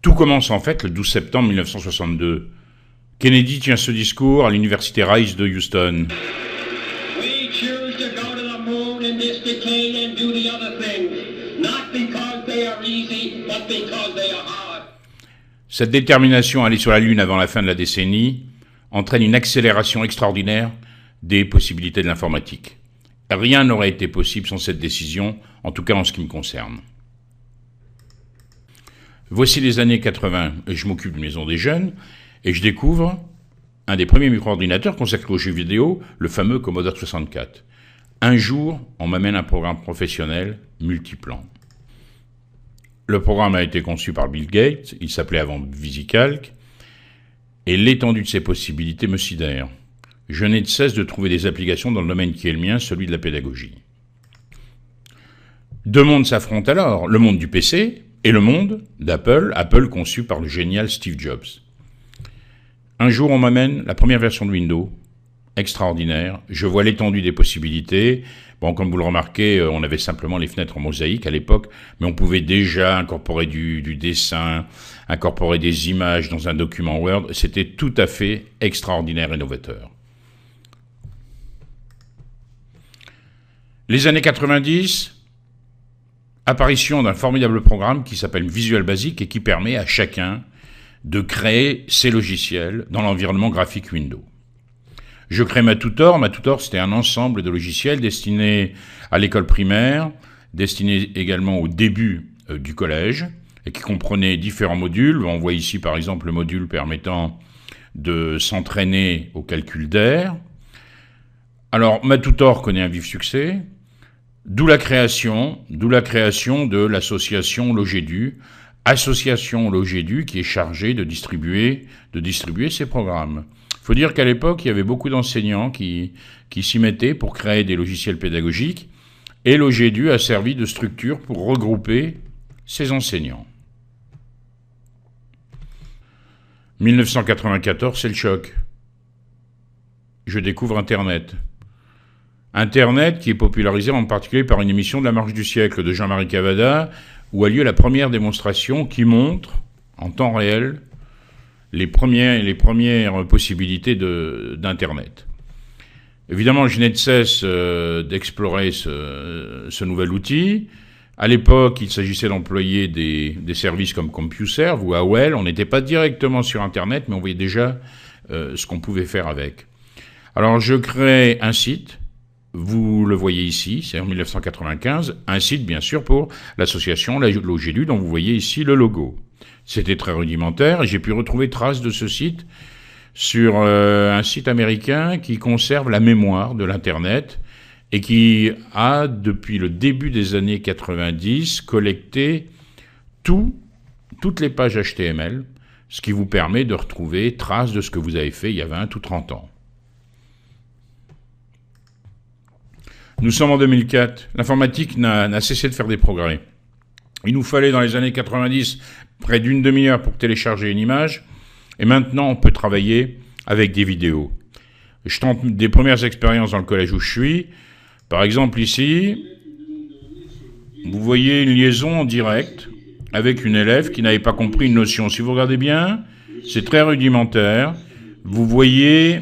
Tout commence en fait le 12 septembre 1962. Kennedy tient ce discours à l'université Rice de Houston. We choose to go to the moon in this decade and do the other things, not because they are easy, but because they are hard. Cette détermination à aller sur la Lune avant la fin de la décennie entraîne une accélération extraordinaire des possibilités de l'informatique. Rien n'aurait été possible sans cette décision, en tout cas en ce qui me concerne. Voici les années 80, je m'occupe de Maison des Jeunes, et je découvre un des premiers micro-ordinateurs consacrés aux jeux vidéo, le fameux Commodore 64. Un jour, on m'amène un programme professionnel multiplan. Le programme a été conçu par Bill Gates, il s'appelait avant VisiCalc, et l'étendue de ses possibilités me sidère. Je n'ai de cesse de trouver des applications dans le domaine qui est le mien, celui de la pédagogie. Deux mondes s'affrontent alors, le monde du PC et le monde d'Apple, Apple conçu par le génial Steve Jobs. Un jour, on m'amène la première version de Windows, extraordinaire. Je vois l'étendue des possibilités. Bon, comme vous le remarquez, on avait simplement les fenêtres en mosaïque à l'époque, mais on pouvait déjà incorporer du dessin, incorporer des images dans un document Word. C'était tout à fait extraordinaire et novateur. Les années 90, apparition d'un formidable programme qui s'appelle Visual Basic et qui permet à chacun de créer ses logiciels dans l'environnement graphique Windows. Je crée Matutor. Matutor, c'était un ensemble de logiciels destinés à l'école primaire, destinés également au début du collège, et qui comprenait différents modules. On voit ici par exemple le module permettant de s'entraîner au calcul d'air. Alors, Matutor connaît un vif succès, d'où la création de l'association Logédu, association Logédu qui est chargée de distribuer ces programmes. Il faut dire qu'à l'époque, il y avait beaucoup d'enseignants qui s'y mettaient pour créer des logiciels pédagogiques, et Logédu a servi de structure pour regrouper ces enseignants. 1994, c'est le choc. Je découvre Internet. Internet qui est popularisé en particulier par une émission de La Marche du siècle de Jean-Marie Cavada, où a lieu la première démonstration qui montre, en temps réel, les premières possibilités d'Internet. Évidemment, je n'ai de cesse d'explorer ce nouvel outil. À l'époque, il s'agissait d'employer des services comme CompuServe ou AOL. On n'était pas directement sur Internet, mais on voyait déjà ce qu'on pouvait faire avec. Alors, je crée un site. Vous le voyez ici, c'est en 1995, un site bien sûr pour l'association Logédu dont vous voyez ici le logo. C'était très rudimentaire et j'ai pu retrouver trace de ce site sur un site américain qui conserve la mémoire de l'Internet et qui a, depuis le début des années 90, collecté toutes les pages HTML, ce qui vous permet de retrouver trace de ce que vous avez fait il y a 20 ou 30 ans. Nous sommes en 2004. L'informatique n'a cessé de faire des progrès. Il nous fallait dans les années 90 près d'une demi-heure pour télécharger une image. Et maintenant, on peut travailler avec des vidéos. Je tente des premières expériences dans le collège où je suis. Par exemple, ici, vous voyez une liaison en direct avec une élève qui n'avait pas compris une notion. Si vous regardez bien, c'est très rudimentaire. Vous voyez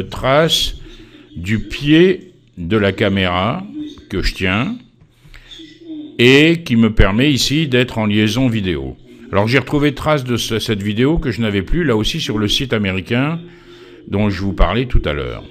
trace du pied de la caméra que je tiens et qui me permet ici d'être en liaison vidéo. Alors j'ai retrouvé trace de cette vidéo que je n'avais plus là aussi sur le site américain dont je vous parlais tout à l'heure.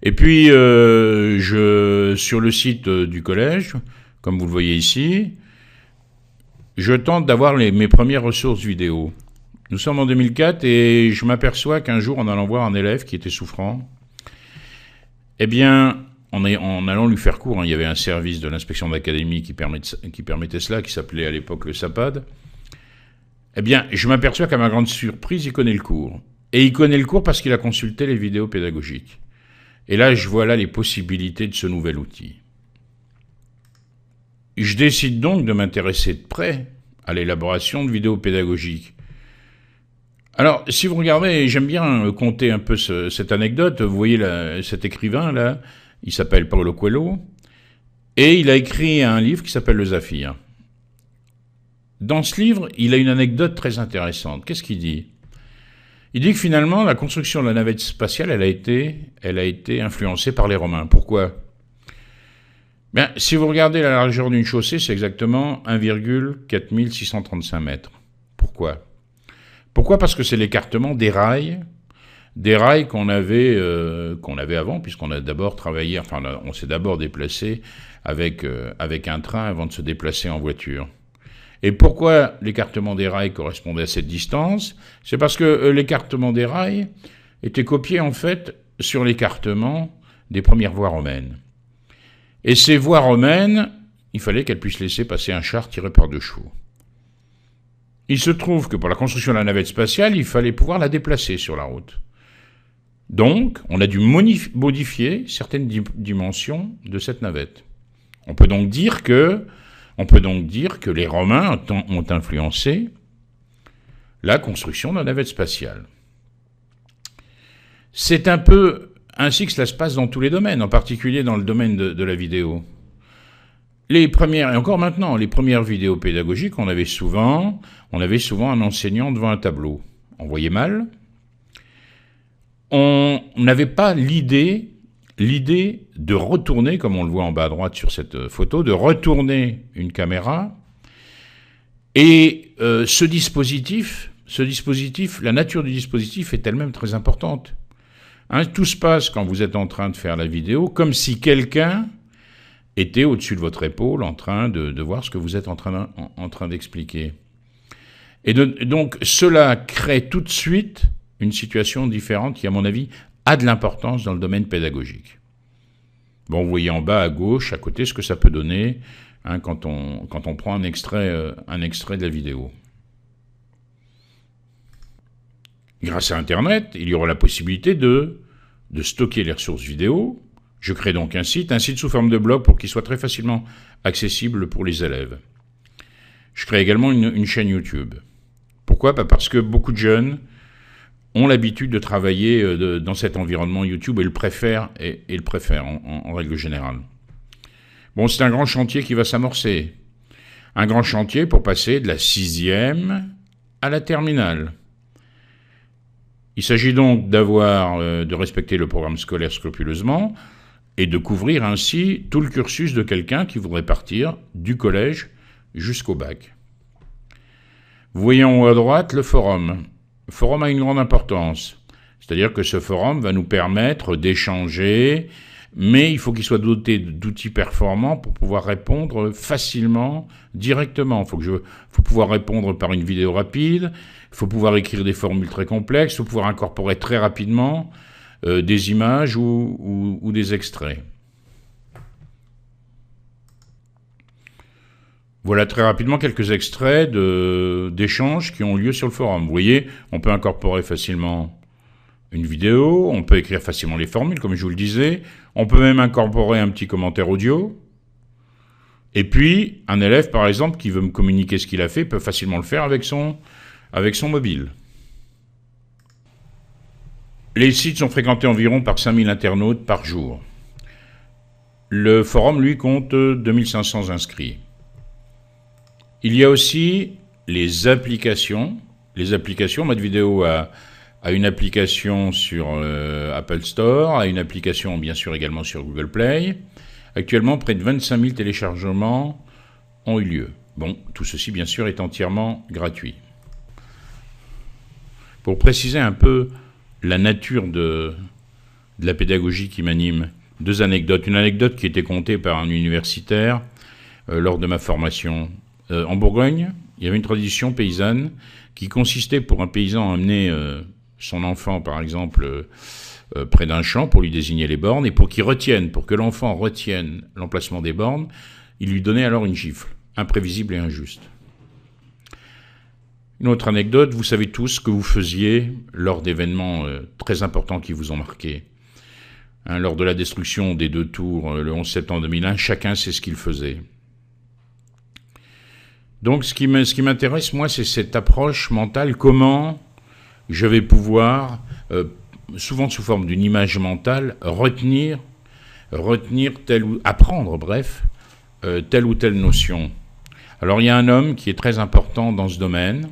Et puis sur le site du collège, comme vous le voyez ici, je tente d'avoir mes premières ressources vidéo. Nous sommes en 2004 et je m'aperçois qu'un jour en allant voir un élève qui était souffrant, eh bien, en allant lui faire cours, il y avait un service de l'inspection d'académie qui permettait cela, qui s'appelait à l'époque le SAPAD. Eh bien, je m'aperçois qu'à ma grande surprise, il connaît le cours. Et il connaît le cours parce qu'il a consulté les vidéos pédagogiques. Et là, je vois là les possibilités de ce nouvel outil. Je décide donc de m'intéresser de près à l'élaboration de vidéos pédagogiques. Alors, si vous regardez, j'aime bien conter un peu cette anecdote. Vous voyez cet écrivain-là, il s'appelle Paulo Coelho, et il a écrit un livre qui s'appelle Le Zaphir. dans ce livre, il a une anecdote très intéressante. Qu'est-ce qu'il dit? Il dit que finalement, la construction de la navette spatiale, elle a été influencée par les Romains. Pourquoi? Bien, si vous regardez la largeur d'une chaussée, c'est exactement 1,4635 mètres. Pourquoi? Pourquoi? Parce que c'est l'écartement des rails qu'on avait avant, puisqu'on a d'abord travaillé, enfin, on s'est d'abord déplacé avec un train avant de se déplacer en voiture. Et pourquoi l'écartement des rails correspondait à cette distance? C'est parce que l'écartement des rails était copié en fait sur l'écartement des premières voies romaines. Et ces voies romaines, il fallait qu'elles puissent laisser passer un char tiré par 2 chevaux. Il se trouve que pour la construction de la navette spatiale, il fallait pouvoir la déplacer sur la route. Donc, on a dû modifier certaines dimensions de cette navette. On peut donc dire que les Romains ont influencé la construction de la navette spatiale. C'est un peu ainsi que cela se passe dans tous les domaines, en particulier dans le domaine de la vidéo. Et encore maintenant, les premières vidéos pédagogiques, on avait souvent un enseignant devant un tableau. On voyait mal. On n'avait pas l'idée de retourner, comme on le voit en bas à droite sur cette photo, de retourner une caméra. Et ce dispositif, la nature du dispositif est elle-même très importante. Hein, tout se passe quand vous êtes en train de faire la vidéo, comme si quelqu'un était au-dessus de votre épaule en train de voir ce que vous êtes en train d'expliquer. Et donc cela crée tout de suite une situation différente qui, à mon avis, a de l'importance dans le domaine pédagogique. Bon, vous voyez en bas à gauche, à côté, ce que ça peut donner quand on prend un extrait de la vidéo. Grâce à Internet, il y aura la possibilité de stocker les ressources vidéo. Je crée donc un site sous forme de blog pour qu'il soit très facilement accessible pour les élèves. Je crée également une chaîne YouTube. Pourquoi? Parce que beaucoup de jeunes ont l'habitude de travailler dans cet environnement YouTube et le préfèrent en règle générale. Bon, c'est un grand chantier qui va s'amorcer. Un grand chantier pour passer de la 6e à la terminale. Il s'agit donc de respecter le programme scolaire scrupuleusement et de couvrir ainsi tout le cursus de quelqu'un qui voudrait partir du collège jusqu'au bac. Vous voyez en haut à droite le forum. Le forum a une grande importance, c'est-à-dire que ce forum va nous permettre d'échanger, mais il faut qu'il soit doté d'outils performants pour pouvoir répondre facilement, directement. Il faut pouvoir répondre par une vidéo rapide, il faut pouvoir écrire des formules très complexes, il faut pouvoir incorporer très rapidement des images ou des extraits. Voilà très rapidement quelques extraits d'échanges qui ont lieu sur le forum. Vous voyez, on peut incorporer facilement une vidéo, on peut écrire facilement les formules, comme je vous le disais, on peut même incorporer un petit commentaire audio. Et puis, un élève, par exemple, qui veut me communiquer ce qu'il a fait, peut facilement le faire avec son mobile. Les sites sont fréquentés environ par 5000 internautes par jour. Le forum, lui, compte 2500 inscrits. Il y a aussi les applications. Les applications, Mode Vidéo a une application sur Apple Store, a une application bien sûr également sur Google Play. Actuellement, près de 25 000 téléchargements ont eu lieu. Bon, tout ceci bien sûr est entièrement gratuit. Pour préciser un peu la nature de la pédagogie qui m'anime, 2 anecdotes. Une anecdote qui était contée par un universitaire lors de ma formation. En Bourgogne, il y avait une tradition paysanne qui consistait pour un paysan à amener son enfant, par exemple, près d'un champ pour lui désigner les bornes, et pour que l'enfant retienne l'emplacement des bornes, il lui donnait alors une gifle, imprévisible et injuste. Une autre anecdote, vous savez tous ce que vous faisiez lors d'événements très importants qui vous ont marqué. Lors de la destruction des 2 tours le 11 septembre 2001, chacun sait ce qu'il faisait. Donc ce qui m'intéresse, moi, c'est cette approche mentale, comment je vais pouvoir, souvent sous forme d'une image mentale, apprendre, telle ou telle notion. Alors il y a un homme qui est très important dans ce domaine.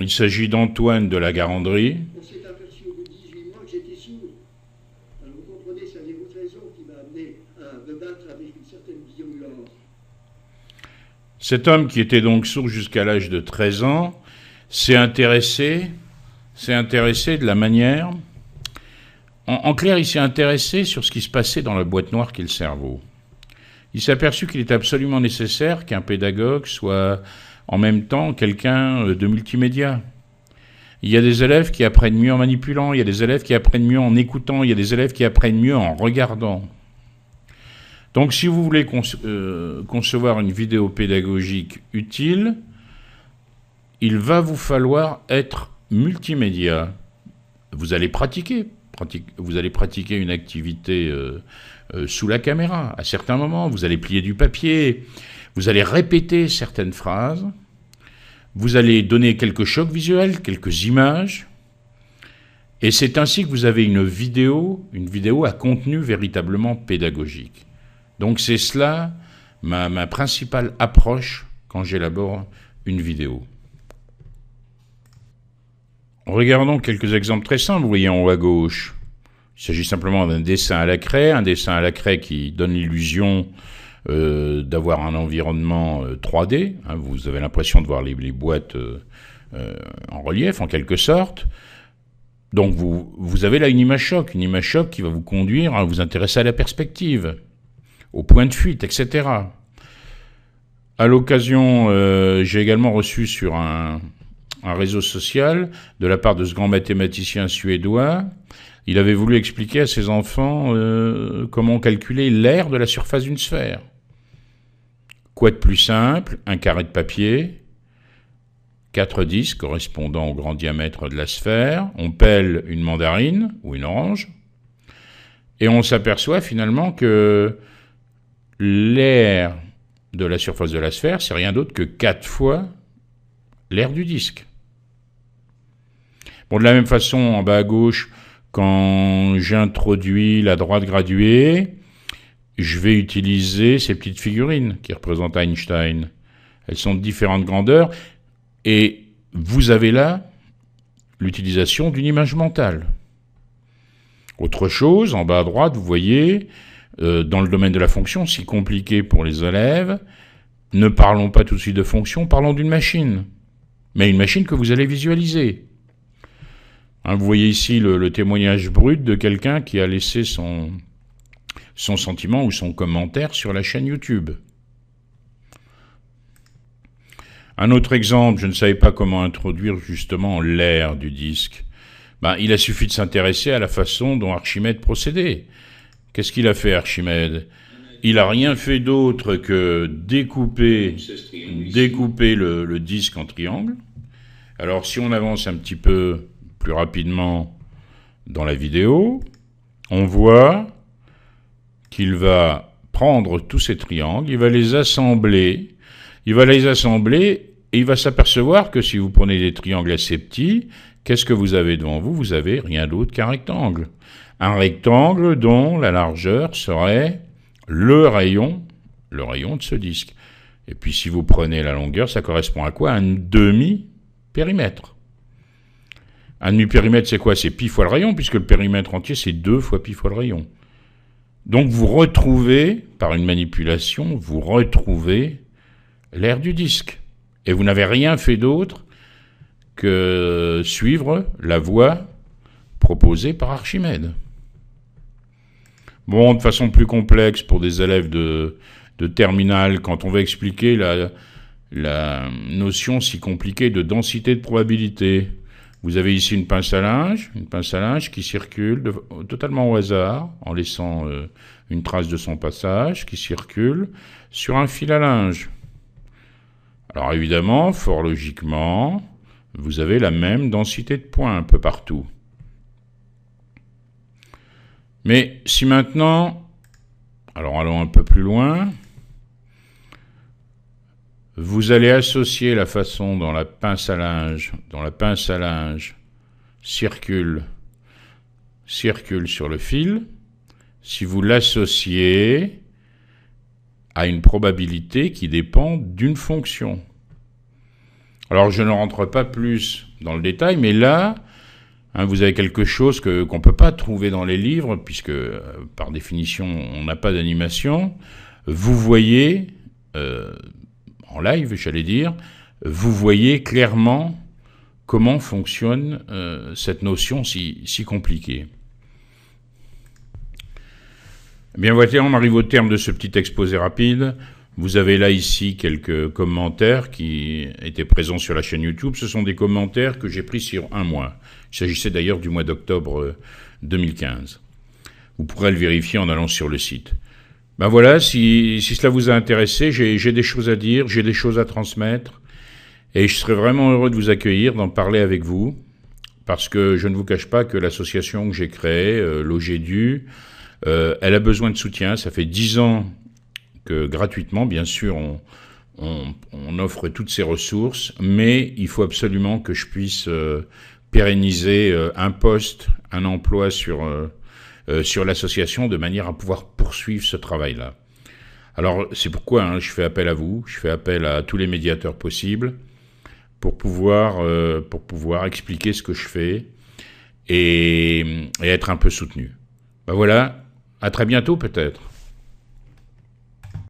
Il s'agit d'Antoine de la Garandrie. On s'est aperçu au bout de 18 mois que j'étais sourd. Alors vous comprenez, ça avait votre raison qui m'a amené à me battre avec une certaine violence. Cet homme qui était donc sourd jusqu'à l'âge de 13 ans s'est intéressé de la manière... En clair, il s'est intéressé sur ce qui se passait dans la boîte noire qu'est le cerveau. Il s'est aperçu qu'il était absolument nécessaire qu'un pédagogue soit en même temps quelqu'un de multimédia. Il y a des élèves qui apprennent mieux en manipulant, il y a des élèves qui apprennent mieux en écoutant, il y a des élèves qui apprennent mieux en regardant. Donc si vous voulez concevoir une vidéo pédagogique utile, il va vous falloir être multimédia. Vous allez pratiquer une activité sous la caméra. À certains moments, vous allez plier du papier, vous allez répéter certaines phrases, vous allez donner quelques chocs visuels, quelques images, et c'est ainsi que vous avez une vidéo à contenu véritablement pédagogique. Donc c'est cela ma principale approche quand j'élabore une vidéo. Regardons quelques exemples très simples, vous voyez en haut à gauche. Il s'agit simplement d'un dessin à la craie qui donne l'illusion d'avoir un environnement 3D. Hein, vous avez l'impression de voir les boîtes en relief, en quelque sorte. Donc vous avez là une image choc qui va vous conduire à vous intéresser à la perspective, au point de fuite, etc. À l'occasion, j'ai également reçu sur un réseau social de la part de ce grand mathématicien suédois. Il avait voulu expliquer à ses enfants comment calculer l'aire de la surface d'une sphère. Quoi de plus simple? Un carré de papier, 4 disques correspondant au grand diamètre de la sphère, on pèle une mandarine ou une orange, et on s'aperçoit finalement que l'aire de la surface de la sphère, c'est rien d'autre que 4 fois l'aire du disque. Bon, de la même façon, en bas à gauche, quand j'introduis la droite graduée, je vais utiliser ces petites figurines qui représentent Einstein. Elles sont de différentes grandeurs et vous avez là l'utilisation d'une image mentale. Autre chose, en bas à droite, vous voyez, dans le domaine de la fonction, si compliqué pour les élèves, ne parlons pas tout de suite de fonction, parlons d'une machine. Mais une machine que vous allez visualiser. Hein, vous voyez ici le témoignage brut de quelqu'un qui a laissé son sentiment ou son commentaire sur la chaîne YouTube. Un autre exemple, je ne savais pas comment introduire justement l'aire du disque. Il a suffi de s'intéresser à la façon dont Archimède procédait. Qu'est-ce qu'il a fait, Archimède? Il n'a rien fait d'autre que découper le disque en triangle. Alors, si on avance un petit peu plus rapidement dans la vidéo, on voit qu'il va prendre tous ces triangles, il va les assembler, et il va s'apercevoir que si vous prenez des triangles assez petits, qu'est-ce que vous avez devant vous? Vous avez rien d'autre qu'un rectangle. Un rectangle dont la largeur serait le rayon de ce disque. Et puis si vous prenez la longueur, ça correspond à quoi? Un demi-périmètre. Un demi-périmètre, c'est quoi? C'est pi fois le rayon, puisque le périmètre entier, c'est 2 fois pi fois le rayon. Donc vous retrouvez, par une manipulation, l'aire du disque. Et vous n'avez rien fait d'autre que suivre la voie proposée par Archimède. Bon, de façon plus complexe pour des élèves de terminale, quand on va expliquer la notion si compliquée de densité de probabilité. Vous avez ici une pince à linge qui circule totalement au hasard, en laissant une trace de son passage, qui circule sur un fil à linge. Alors évidemment, fort logiquement, vous avez la même densité de points un peu partout. Mais si maintenant, alors allons un peu plus loin, vous allez associer la façon dont la pince à linge circule sur le fil. Si vous l'associez, a une probabilité qui dépend d'une fonction. Alors je ne rentre pas plus dans le détail, mais là, vous avez quelque chose qu'on ne peut pas trouver dans les livres, puisque par définition on n'a pas d'animation. Vous voyez, en live j'allais dire, vous voyez clairement comment fonctionne cette notion si compliquée. Bien voilà, on arrive au terme de ce petit exposé rapide. Vous avez là ici quelques commentaires qui étaient présents sur la chaîne YouTube. Ce sont des commentaires que j'ai pris sur un mois. Il s'agissait d'ailleurs du mois d'octobre 2015. Vous pourrez le vérifier en allant sur le site. Ben voilà, si cela vous a intéressé, j'ai des choses à dire, j'ai des choses à transmettre. Et je serais vraiment heureux de vous accueillir, d'en parler avec vous. Parce que je ne vous cache pas que l'association que j'ai créée, Logédu, elle a besoin de soutien. Ça fait 10 ans que gratuitement, bien sûr, on offre toutes ces ressources, mais il faut absolument que je puisse pérenniser un poste, un emploi sur l'association, de manière à pouvoir poursuivre ce travail-là. Alors, c'est pourquoi je fais appel à vous, je fais appel à tous les médiateurs possibles pour pouvoir expliquer ce que je fais et être un peu soutenu. Ben voilà, à très bientôt peut-être.